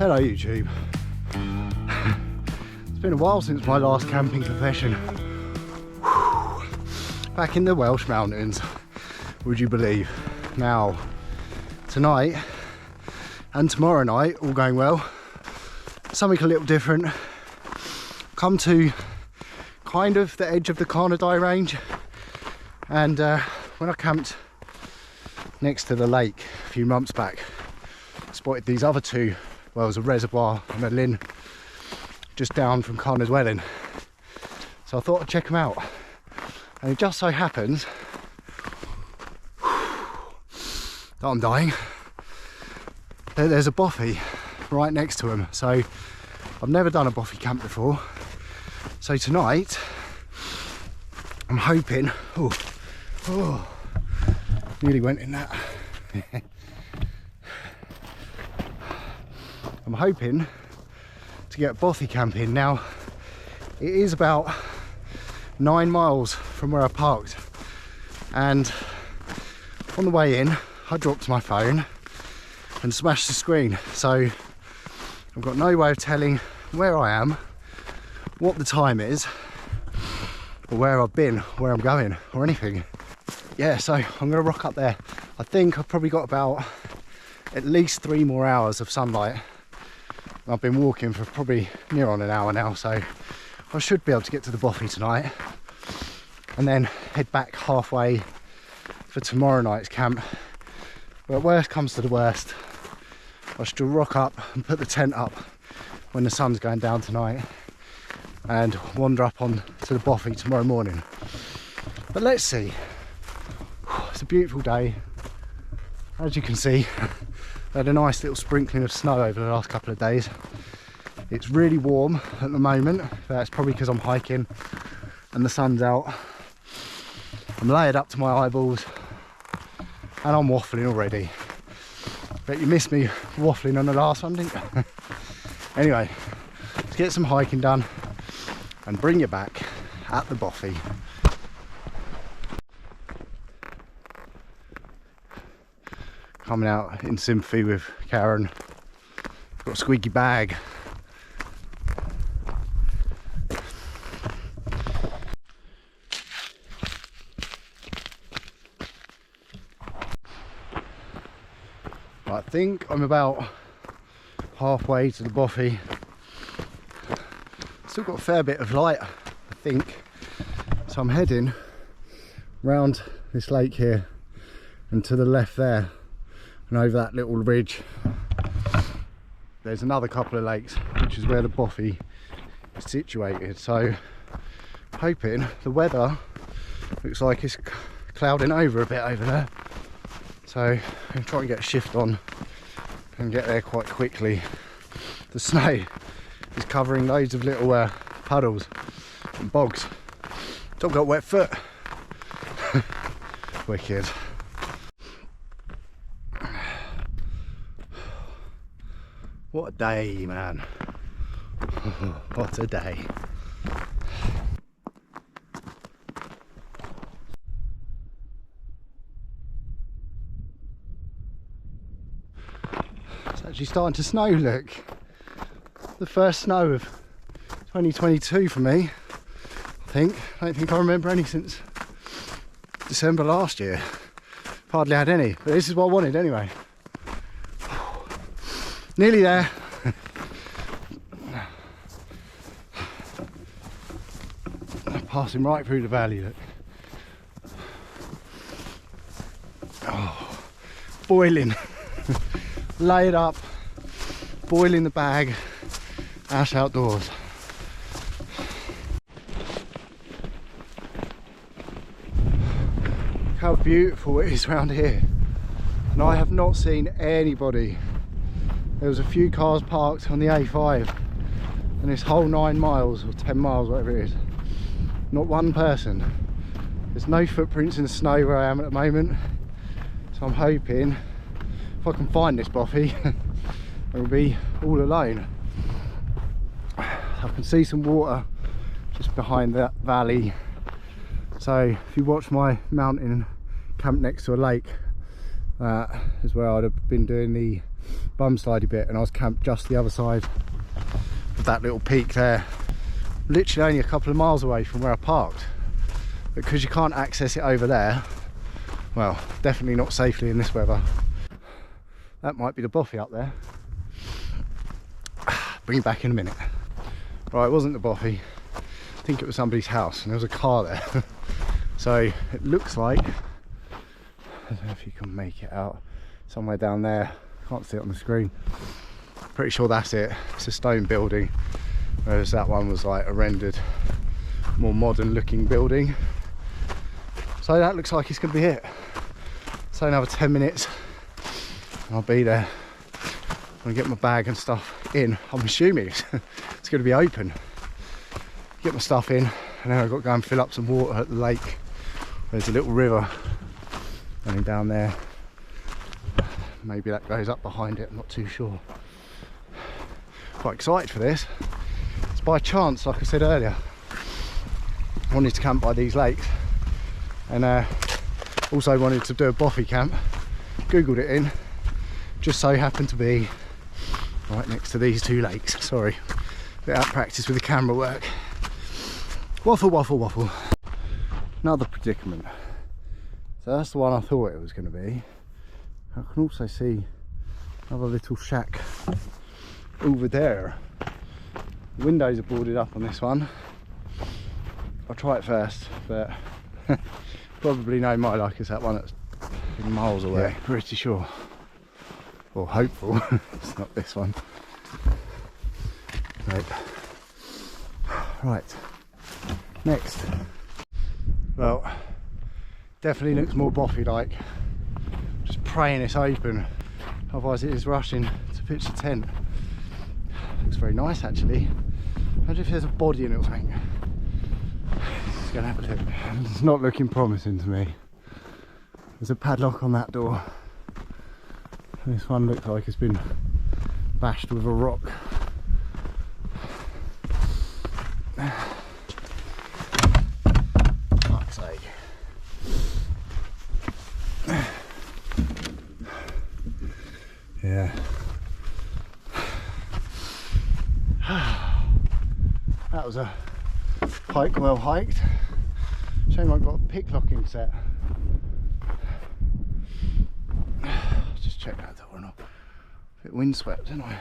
Hello YouTube. It's been a while since my last camping confession. Back in the Welsh mountains, would you believe? Now, tonight and tomorrow night, all going well, something a little different. Come to kind of the edge of the Carnadai range, and when I camped next to the lake a few months back, spotted these other two. Well, there's a reservoir and a linn just down from Carna's Welling, so I thought I'd check them out. And it just so happens that I'm dying. There's a bothy right next to them, so I've never done a bothy camp before. So tonight I'm hoping, nearly went in that. I'm hoping to get bothy camping. Now, it is about 9 miles from where I parked, and on the way in I dropped my phone and smashed the screen, so I've got no way of telling where I am, what the time is, or where I've been, where I'm going, or anything. Yeah, so I'm gonna rock up there. I think I've probably got about at least 3 more hours of sunlight. I've been walking for probably near on an hour now, so I should be able to get to the bothy tonight and then head back halfway for tomorrow night's camp. But worst comes to the worst, I should rock up and put the tent up when the sun's going down tonight and wander up on to the bothy tomorrow morning. But let's see. It's a beautiful day, as you can see. I had a nice little sprinkling of snow over the last couple of days. It's really warm at the moment. That's probably because I'm hiking and the sun's out. I'm layered up to my eyeballs and I'm waffling already. Bet you missed me waffling on the last one, didn't you? Anyway, let's get some hiking done and bring you back at the bothy. Coming out in sympathy with Karen. Got a squeaky bag. I think I'm about halfway to the bothy. Still got a fair bit of light, I think. So I'm heading round this lake here and to the left there. And over that little ridge there's another couple of lakes, which is where the bothy is situated. So hoping the weather looks like it's clouding over a bit over there, so I'm going to try and get a shift on and get there quite quickly. The snow is covering loads of little puddles and bogs, so I've got a wet foot. Wicked. What a day, man. What a day. It's actually starting to snow, look. The first snow of 2022 for me, I think. I don't think I remember any since December last year. Hardly had any, but this is what I wanted anyway. Nearly there. Passing right through the valley, look. Oh, boiling. Laid up, boiling the bag, ash outdoors. Look how beautiful it is around here. And I have not seen anybody. There was a few cars parked on the A5 and this whole 9 miles or 10 miles, whatever it is, not one person. There's no footprints in the snow where I am at the moment, so I'm hoping if I can find this bothy it will be all alone. I can see some water just behind that valley, so if you watch my mountain camp next to a lake, That is where I'd have been doing the bum slidey bit, and I was camped just the other side of that little peak there, literally only a couple of miles away from where I parked. But because you can't access it over there, well, definitely not safely in this weather. That might be the bothy up there. Bring it back in a minute. Right, it wasn't the bothy. I think it was somebody's house, and there was a car there. So it looks like, I don't know if you can make it out, somewhere down there. Can't see it on the screen. Pretty sure that's it. It's a stone building, whereas that one was like a rendered, more modern looking building. So that looks like it's going to be it. So another 10 minutes and I'll be there. I'm going to get my bag and stuff in. I'm assuming it's going to be open. Get my stuff in, and then I've got to go and fill up some water at the lake. There's a little river running down there. Maybe that goes up behind it, I'm not too sure. Quite excited for this. It's by chance, like I said earlier. I wanted to camp by these lakes, and also wanted to do a bothy camp. Googled it in, just so happened to be right next to these two lakes. Sorry, a bit out of practice with the camera work. Waffle, waffle, waffle. Another predicament. So that's the one I thought it was going to be. I can also see another little shack over there. The windows are boarded up on this one. I'll try it first, but probably no my like is that one that's miles away. Yeah, pretty sure. Or hopeful. It's not this one. Nope. Right. Next. Well, definitely looks more bothy like. Just praying it's open, otherwise it is rushing to pitch the tent. Looks very nice actually. Imagine if there's a body in it or something. It's gonna have a look. It's not looking promising to me. There's a padlock on that door. This one looks like it's been bashed with a rock. Fuck's sake. Yeah. That was a hike well hiked. Shame I've got a pick locking set. Just check that door not. A bit windswept, didn't I?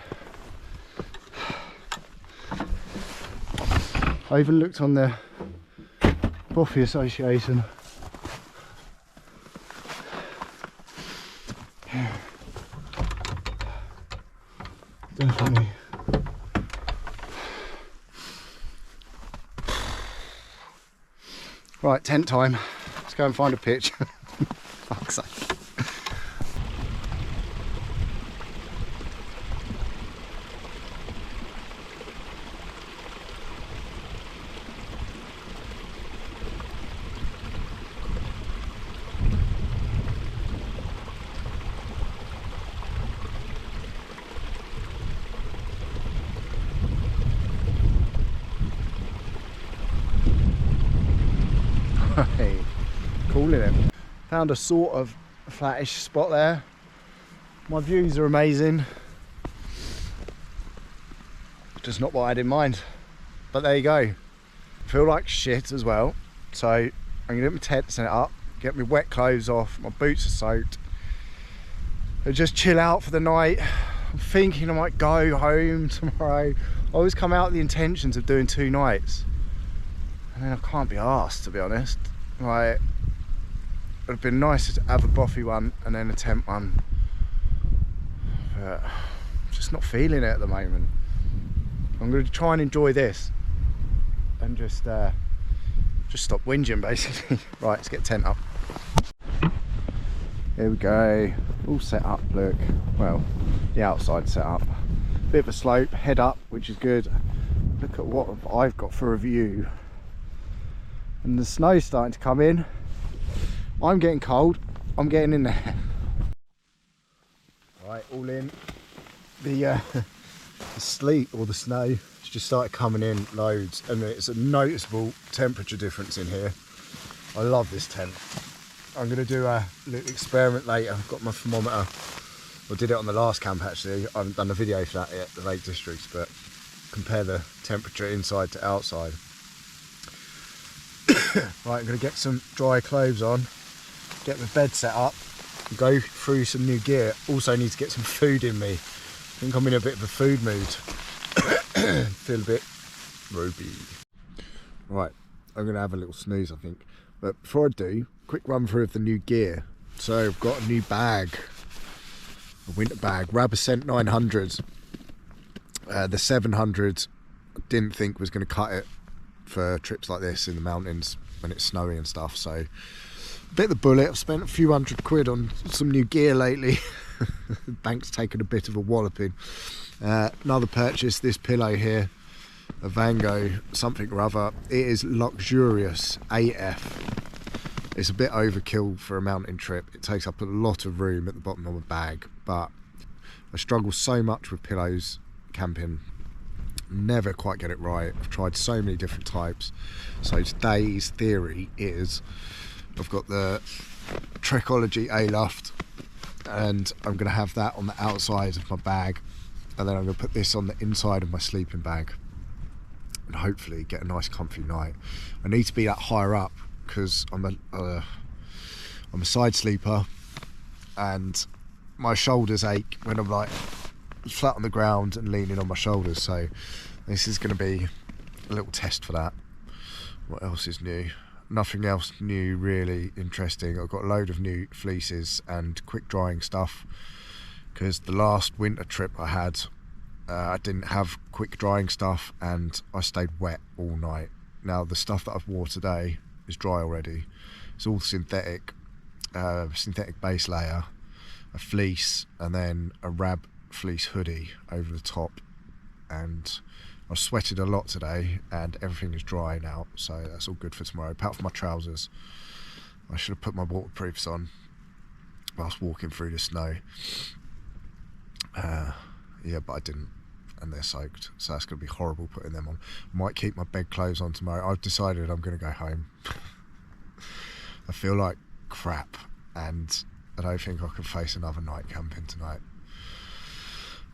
I even looked on the Bothy Association. Definitely. Right, tent time. Let's go and find a pitch. Fuck's sake. Calling it. Found a sort of flattish spot there. My views are amazing. Just not what I had in mind. But there you go. I feel like shit as well. So I'm gonna get my tent set up, get my wet clothes off, my boots are soaked, and just chill out for the night. I'm thinking I might go home tomorrow. I always come out with the intentions of doing 2 nights. And then I can't be arsed, to be honest. Like, it would have been nice to have a bothy one and then a tent one, but I'm just not feeling it at the moment. I'm going to try and enjoy this and just stop whinging basically. Right, let's get tent up. Here we go, all set up. Look, well, the outside set up, bit of a slope, head up, which is good. Look at what I've got for a view. And the snow's starting to come in. I'm getting cold. I'm getting in there. Right, all in. The sleet or the snow has just started coming in loads, and it's a noticeable temperature difference in here. I love this tent. I'm going to do a little experiment later. I've got my thermometer. I did it on the last camp actually. I haven't done a video for that yet, the Lake Districts, but compare the temperature inside to outside. Right, I'm going to get some dry clothes on, get the bed set up, go through some new gear. Also need to get some food in me. I think I'm in a bit of a food mood. Feel a bit ropey. Right, I'm going to have a little snooze I think. But before I do, quick run through of the new gear. So I've got a new bag, a winter bag, Rabascent 900s. The 700s I didn't think was going to cut it for trips like this in the mountains when it's snowy and stuff, so bit the bullet. I've spent a few £100 on some new gear lately. The bank's taken a bit of a walloping. Another purchase, this pillow here, a Vango something or other. It is luxurious AF. It's a bit overkill for a mountain trip. It takes up a lot of room at the bottom of a bag, but I struggle so much with pillows camping. Never quite get it right. I've tried so many different types. So today's theory is I've got the Trekology A-Luft, and I'm going to have that on the outside of my bag, and then I'm going to put this on the inside of my sleeping bag and hopefully get a nice comfy night. I need to be that higher up because I'm a side sleeper and my shoulders ache when I'm like flat on the ground and leaning on my shoulders, so this is going to be a little test for that. What else is new? Nothing else new really interesting. I've got a load of new fleeces and quick drying stuff because the last winter trip I had I didn't have quick drying stuff and I stayed wet all night. Now the stuff that I've wore today is dry already. It's all synthetic, synthetic base layer, a fleece, and then a Rab fleece hoodie over the top, and I sweated a lot today and everything is dry now, so that's all good for tomorrow, apart from my trousers. I should have put my waterproofs on whilst walking through the snow. Yeah, but I didn't, and they're soaked, so that's going to be horrible putting them on. I might keep my bed clothes on tomorrow. I've decided I'm going to go home. I feel like crap and I don't think I can face another night camping tonight.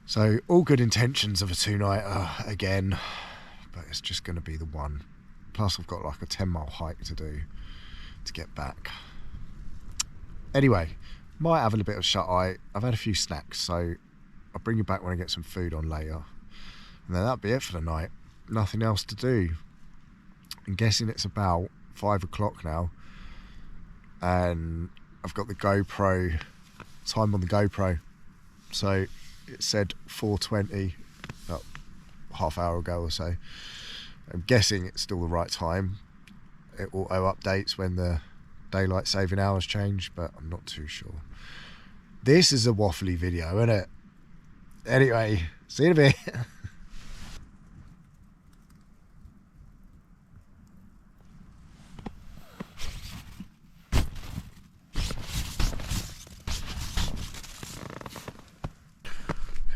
So all good intentions of a 2-nighter again, but it's just going to be the one. Plus I've got like a 10-mile hike to do to get back. Anyway, might have a little bit of shut-eye. I've had a few snacks, so I'll bring you back when I get some food on later. And then that'll be it for the night. Nothing else to do. I'm guessing it's about 5 o'clock now, and I've got the GoPro, time on the GoPro. So it said 4:20 about half hour ago or so. I'm guessing it's still the right time. It auto updates when the daylight saving hours change, but I'm not too sure. This is a waffly video, isn't it? Anyway, see you in a bit.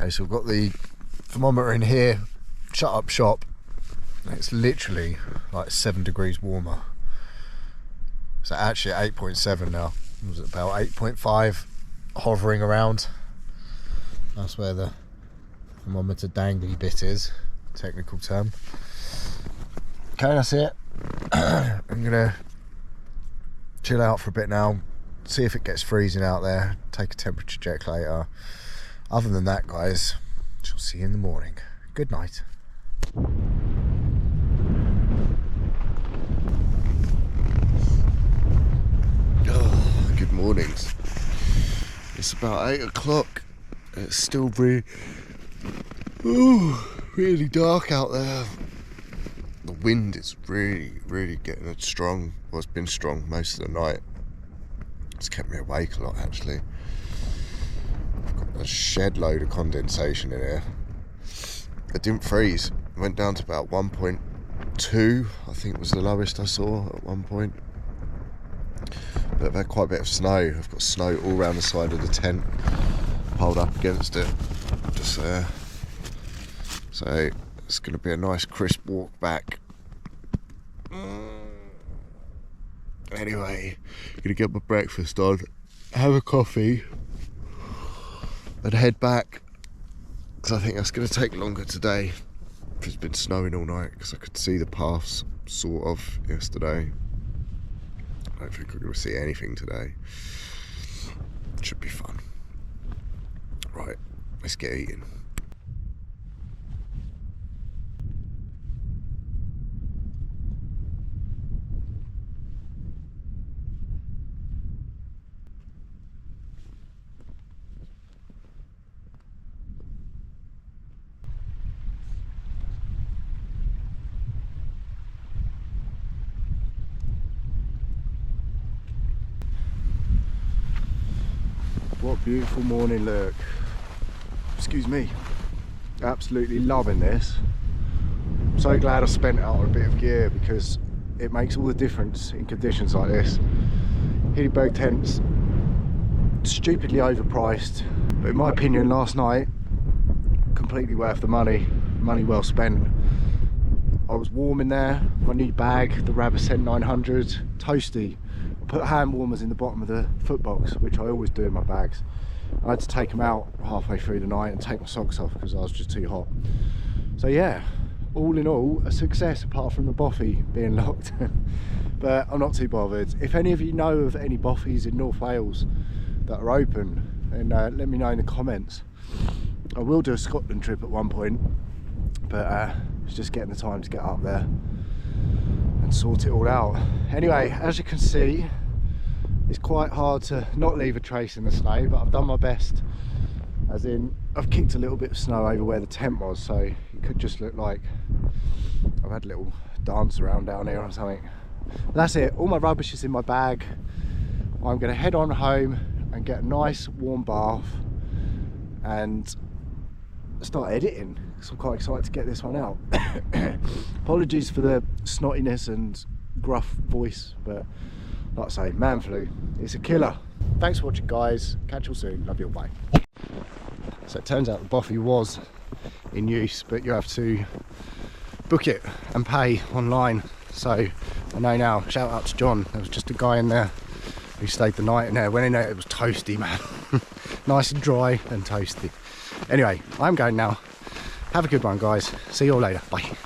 Okay, so we've got the thermometer in here, shut up shop. It's literally like 7 degrees warmer. So actually at 8.7 now. It was about 8.5, hovering around. That's where the thermometer dangly bit is, technical term. Okay, that's it. I'm gonna chill out for a bit now, see if it gets freezing out there, take a temperature check later. Other than that, guys, shall see you in the morning. Good night. Oh, good mornings. It's about 8 o'clock. It's still really dark out there. The wind is really getting strong. Well, it's been strong most of the night. It's kept me awake a lot, actually. I've got a shed load of condensation in here. It didn't freeze. It went down to about 1.2, I think was the lowest I saw at one point. But I've had quite a bit of snow. I've got snow all around the side of the tent, piled up against it, just there. So it's going to be a nice crisp walk back. Anyway, gonna get my breakfast on, have a coffee, and head back, because I think that's gonna take longer today. It's been snowing all night, because I could see the paths sort of yesterday. I don't think we're gonna see anything today. Should be fun. Right, let's get eating. What a beautiful morning, look. Excuse me. Absolutely loving this. I'm so glad I spent it on a bit of gear, because it makes all the difference in conditions like this. Hilleberg tents, stupidly overpriced, but in my opinion last night, completely worth the money. Money well spent. I was warm in there, my new bag, the Rabascent 900, toasty. Put hand warmers in the bottom of the foot box, which I always do in my bags. I had to take them out halfway through the night and take my socks off because I was just too hot. So yeah, all in all, a success apart from the bothy being locked. But I'm not too bothered. If any of you know of any bothies in North Wales that are open, then let me know in the comments. I will do a Scotland trip at one point, but it's just getting the time to get up there and sort it all out. Anyway, as you can see, it's quite hard to not leave a trace in the snow, but I've done my best, as in I've kicked a little bit of snow over where the tent was, so it could just look like I've had a little dance around down here or something. But that's it, all my rubbish is in my bag. I'm going to head on home and get a nice warm bath and start editing, because I'm quite excited to get this one out. Apologies for the snottiness and gruff voice, but like I say, man flu, it's a killer. Thanks for watching, guys. Catch you all soon. Love you all. Bye. So it turns out the bothy was in use, but you have to book it and pay online. So I know now. Shout out to John. There was just a guy in there who stayed the night in there. Went in there, it was toasty, man. Nice and dry and toasty. Anyway, I'm going now. Have a good one, guys. See you all later. Bye.